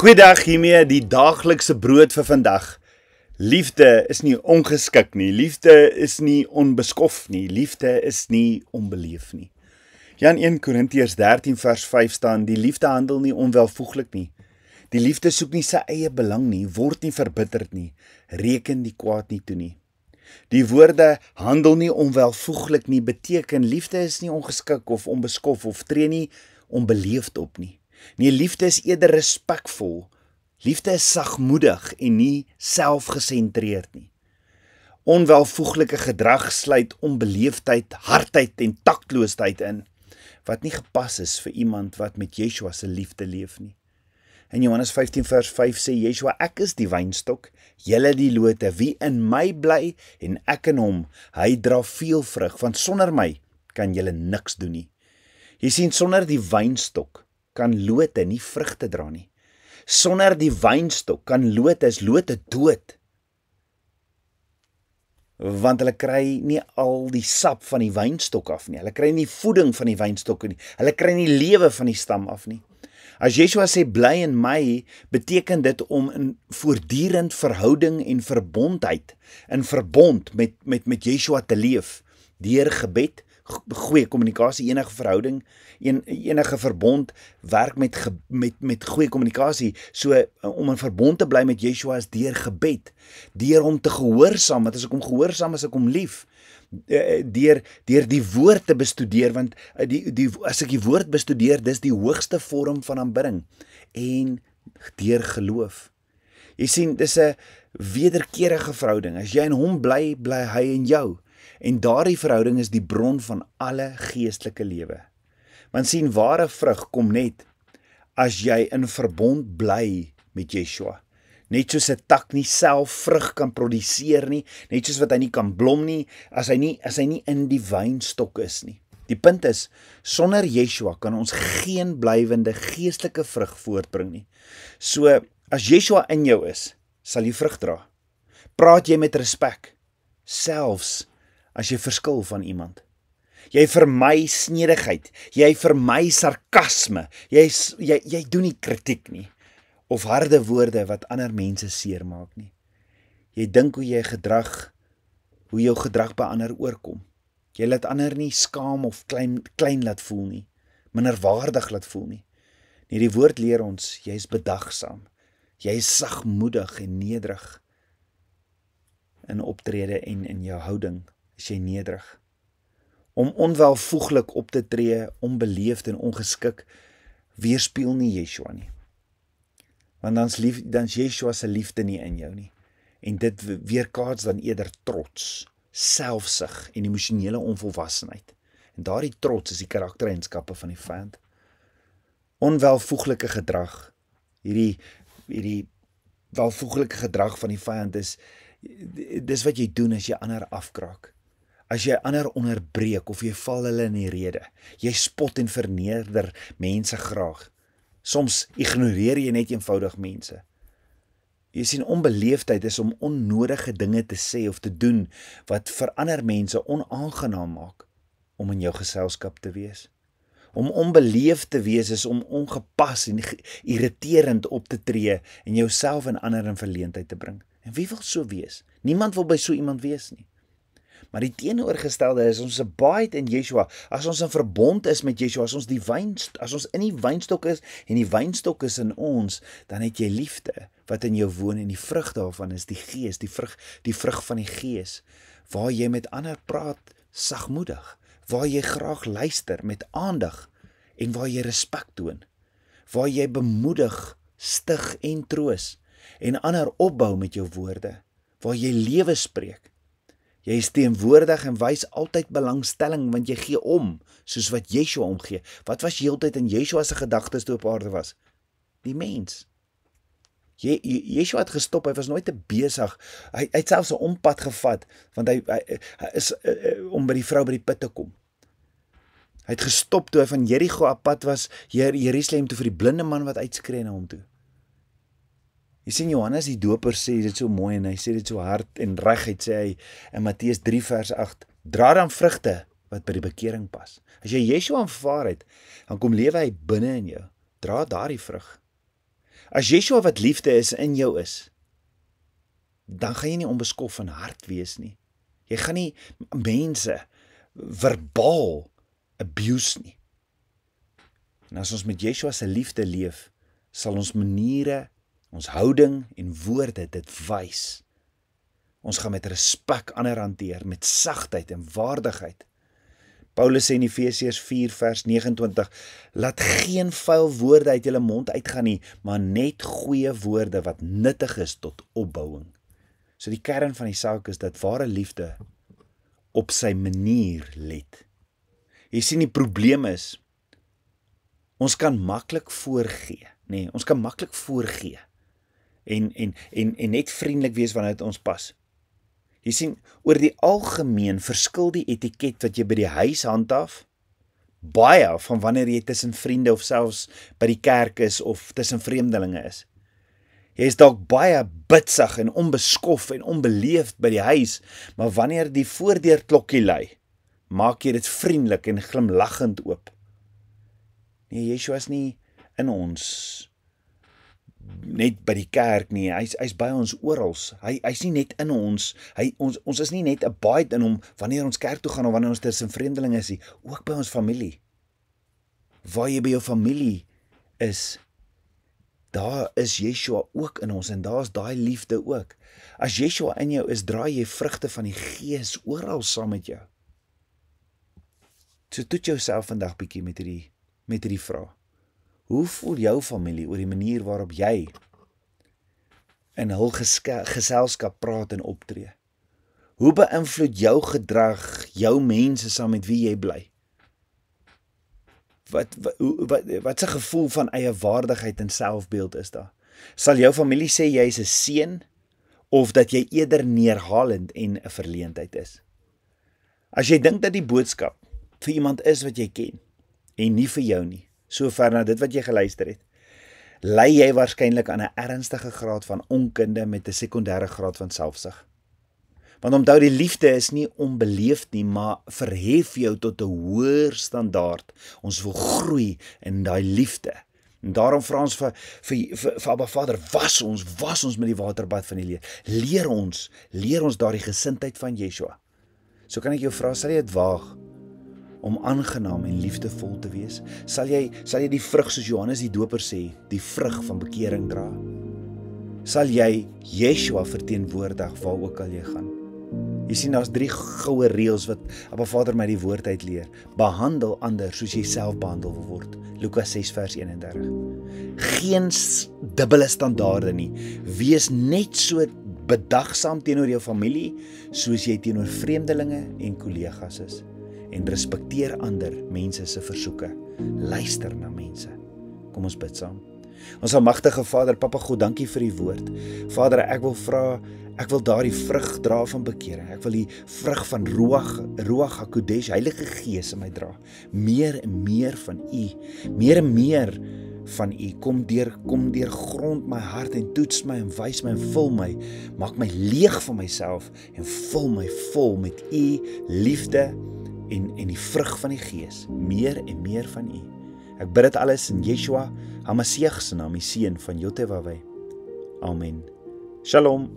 Goeiedag hiermee, die daaglikse brood vir vandag. Liefde is nie ongeskik nie, liefde is nie onbeskof nie, liefde is nie onbeleef nie. Ja, in 1 Korintiërs 13 vers 5 staan, die liefde handel nie onwelvoeglik nie. Die liefde soek nie sy eie belang nie, word nie verbitterd nie, reken die kwaad nie toe nie. Die woorde handel nie onwelvoeglik nie beteken liefde is nie ongeskik of onbeskof of tree nie onbeleefd op nie. Nee, liefde is eerder respekvol. Liefde is sagmoedig en nie selfgesentreerd nie. Onwelvoeglike gedrag sluit onbeleefdheid, hardheid en taktloosheid in, wat nie gepas is vir iemand wat met Yeshua se liefde leef nie. In Johannes 15 vers 5 sê Yeshua, ek is die wynstok, julle die lote, wie in my bly en ek in hom, hy dra veel vrug, want sonder my kan julle niks doen nie. Jy sien, sonder die wynstok kan lote nie vrugte dra nie. Sonder die wynstok kan lote dood. Want hulle kry nie al die sap van die wynstok af nie. Hulle kry nie voeding van die wynstok nie. Hulle kry nie lewe van die stam af nie. As Yeshua sê bly in my, beteken dit om in voortdurend verhouding en verbondheid, in verbond met Yeshua te leef, deur gebed, goeie kommunikasie, enige verhouding, enige verbond werk met goeie kommunikasie. So om in verbond te bly met Yeshua is deur gebed, deur hom te gehoorsaam, want as ek hom gehoorsaam, as ek hom lief, deur die woord te bestudeer, want as ek die woord bestudeer, dis die hoogste vorm van aanbidding, en deur geloof. Jy sien, dis 'n wederkerige verhouding. As jy in hom bly, bly hy in jou. En daardie verhouding is die bron van alle geestelike lewe. Want sien, ware vrug kom net as jy in verbond bly met Yeshua. Net soos 'n tak nie self vrug kan produseer nie, net soos wat hy nie kan blom nie, as hy nie in die wynstok is nie. Die punt is, sonder Yeshua kan ons geen blywende geestelike vrug voortbring nie. So, as Yeshua in jou is, sal jy vrug dra. Praat jy met respek, selfs as jy verskil van iemand. Jy vermy snedigheid, jy vermy sarkasme, jy doen nie kritiek nie, of harde woorde wat ander mense seermaak nie. Jy dink hoe jou gedrag by ander oorkom. Jy laat ander nie skaam of klein laat voel nie, minderwaardig laat voel nie. Nee, die woord leer ons, jy is bedagsaam, jy is sagmoedig en nederig in optrede en in jou houding. Is jy nederig. Om onwelvoeglik op te tree, onbeleefd en ongeskik, weerspieël nie Yeshua nie. Want dan's Yeshua se liefde nie in jou nie. En dit weerkaats dan eerder trots, selfsug en emosionele onvolwassenheid. En daardie trots is die karaktereienskappe van die vyand. Onwelvoeglike gedrag, hierdie welvoeglike gedrag van die vyand dis wat jy doen as jy ander afkraak. As jy ander onderbreek of jy val hulle in die rede. Jy spot en verneder mense graag. Soms ignoreer jy net eenvoudig mense. Jy sien, onbeleefdheid is om onnodige dinge te sê of te doen wat vir ander mense onaangenaam maak om in jou geselskap te wees. Om onbeleefd te wees is om ongepas en irriterend op te tree en jouself en ander in verleentheid te bring. En wie wil so wees? Niemand wil by so iemand wees nie. Maar die teenoorgestelde is, ons abide in Yeshua, as ons in verbond is met Yeshua, as ons in die wynstok is, en die wynstok is in ons, dan het jy liefde, wat in jou woon, en die vrug daarvan is die gees, die vrug van die gees, waar jy met ander praat, sagmoedig, waar jy graag luister, met aandag, en waar jy respek toon, waar jy bemoedig, stig en troos, en ander opbou met jou woorde, waar jy lewe spreek. Jy is teenwoordig en wys altyd belangstelling, want jy gee om, soos wat Yeshua omgee. Wat was heeltyd in Yeshua se gedagtes toe op aarde was? Die mens. Yeshua het gestop, hy was nooit te besig. Hy het selfs 'n ompad gevat, want hy is om by die vrou by die put te kom. Hy het gestop toe hy van Jericho op pad was, Jerusalem toe vir die blinde man wat uitskree na hom toe. Jy sien, Johannes die Doper sê dit so mooi en hy sê dit so hard en reguit, sê hy in Matteus 3 vers 8, dra dan vrugte wat by die bekering pas. As jy Yeshua aanvaar het, dan kom lewe hy binne in jou. Dra daardie vrug. As Yeshua wat liefde is in jou is, dan gaan jy nie onbeskof van hart wees nie. Jy gaan nie mense verbaal abuse nie. En as ons met Yeshua se liefde leef, sal ons maniere, ons houding en woorde dit wys. Ons gaan met respek ander hanteer, met sagtheid en waardigheid. Paulus sê in Efesiërs 4 vers 29, laat geen vuil woorde uit julle mond uitgaan nie, maar net goeie woorde wat nuttig is tot opbouing. So die kern van die saak is dat ware liefde op sy manier let. Jy sien die probleem is, ons kan maklik voorgee, nee, ons kan maklik voorgee en net vriendelik wees wanneer dit ons pas. Jy sien, oor die algemeen verskil die etiket wat jy by die huis handhaaf, baie van wanneer jy tussen vriende of selfs by die kerk is of tussen vreemdelinge is. Jy is dalk baie bitsig en onbeskof en onbeleefd by die huis, maar wanneer die voordeurklokkie lui, maak jy dit vriendelik en glimlaggend oop. Nee, Yeshua is nie in ons net by die kerk nie, hy's by ons orals, hy's nie net in ons, ons is nie net 'n bite in hom wanneer ons kerk toe gaan of wanneer ons tussen vreemdelinge is nie, ook by ons familie. Waar jy by jou familie is, daar is Yeshua ook in ons en daar is daai liefde ook. As Yeshua in jou is, draai jy vrugte van die Gees oral saam met jou. So toets jouself vandag bietjie met hierdie vraag. Hoe voel jou familie oor die manier waarop jy in hul geselskap praat en optree? Hoe beïnvloed jou gedrag jou mense saam met wie jy bly? Wat 'n gevoel van eie waardigheid en selfbeeld is daar? Sal jou familie sê jy is 'n seun of dat jy eerder neerhalend en 'n verleentheid is? As jy dink dat die boodskap vir iemand is wat jy ken en nie vir jou nie, sover na dit wat jy geluister het, ly jy waarskynlik aan 'n ernstige graad van onkunde met 'n sekondêre graad van selfsug. Want onthou, die liefde is nie onbeleefd nie, maar verhef jou tot 'n hoër standaard. Ons wil groei in daai liefde. En daarom vra ons vir Abba Vader, was ons met die waterbad van die leer. Leer ons daardie gesindheid van Yeshua. So kan ek jou vra, sal jy dit waag om aangenaam en liefdevol te wees? Sal jy die vrug soos Johannes die Doper sê, die vrug van bekering dra? Sal jy Yeshua verteenwoordig waar ook al jy gaan? Jy sien, daar's 3 goue reëls wat Abba Vader my die woord uit leer. Behandel ander soos jy self behandel wil word. Lukas 6 vers 31. Geen dubbele standaarde nie. Wees net so bedagsaam teenoor jou familie soos jy teenoor vreemdelinge en kollegas is. En respekteer ander mense se versoeke. Luister na mense. Kom ons bid saam. Ons almagtige Vader, Papa God, dankie vir die woord. Vader, ek wil daardie vrug dra van bekering. Ek wil die vrug van Ruach HaKodesh, Heilige Gees in my dra. Meer en meer van U. Meer en meer van U. Kom deur grond my hart en toets my en wys my en vul my. Maak my leeg van myself en vul my vol met U liefde en die vrug van die Gees. Meer en meer van U. Ek bid dit alles in Yeshua HaMashiach se naam, die seun van Yotevaweh. Amen. Shalom.